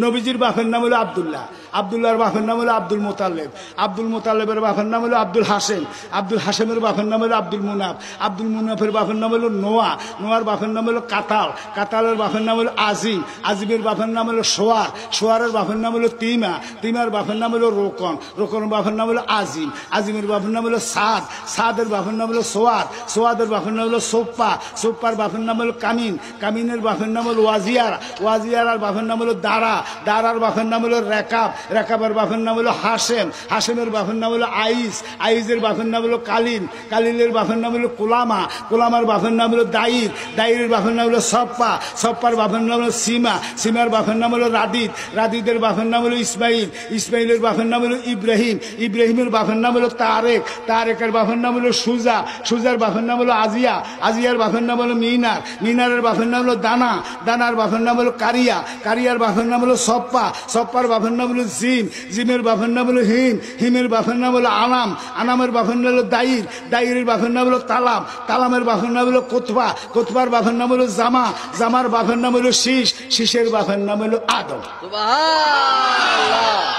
নবীজির বাপের নাম হলো আব্দুল্লাহ, আব্দুল্লাহর বাপের নাম হলো আব্দুল মোতালেব, আব্দুল মোতালেবের বাপের নাম হলো আব্দুল হাসেম, আব্দুল হাসেমের বাপের নাম হলো আব্দুল মুনাফ, আব্দুল মুনাফের বাপের নাম হলো নোয়া, নোয়ার বাপের নাম হলো কাতাল, কাতালের বাপের নাম হলো আজিম, আজিমের বাপের নাম হলো সোয়ার, সোয়ারের বাপের নাম হলো তিমা, তিমার বাপের নাম হলো রোকন, রোকনের বাপের নাম হলো আজিম, আজিমের বাপের নাম হলো সাদ, সাদের বাপের নাম হলো সোয়াদ, সোয়াদের বাপের নাম হলো সোপ্পা, সোপ্পার বাপের নাম হলো কামিন, কামিনের বাপের নাম হলো ওয়াজিয়ার, ওয়াজিয়ার বাপের নাম হলো দারা, দারার বাপের নাম হলো রেকাব, রেকাবের বাপের নাম হলো হাসেম, হাসেমের বাপের নাম হলো আইস, আইসের বাপের নাম হলো কালিন, কালিলের বাপের নাম হলো কোলামা, কোলামার বাপের নাম হলো দাইর, দাইরের বাপের নাম হলো সপ্পা, সপ্পার বাপের নাম হলো সীমা, সীমার বাপের নাম হলো রাদিদ, রাদিদের বাপের নাম হলো ইসমাইল, ইসমাইলের বাপের নাম হলো ইব্রাহিম, ইব্রাহিমের বাপের নাম হলো তারেক, তারেকের বাপের নাম হলো সুজা, সুজার বাপের নাম হলো আজিয়া, আজিয়ার বাপের নাম হলো মিনার, মিনারের বাপের নাম হলো দানা, দানার বাপের নাম হলো কারিয়া, কারিয়ার বাপের নাম হলো সপ্পা, সপ্পার বাপের নাম হলো জিম, জিমের বাপের নাম হলো হিম, হিমের বাপের নাম হলো আনাম, আনামের বাপের নাম হলো দাইর, দাইরের বাপের নাম হলো তালাম, তালামের বাপের নাম হলো কোতবা, কোতবার বাপের নাম হলো জামা, জামার বাপের নাম হলো শীষ, শীষের বাপের নাম হলো আদম। সুবহানাল্লাহ।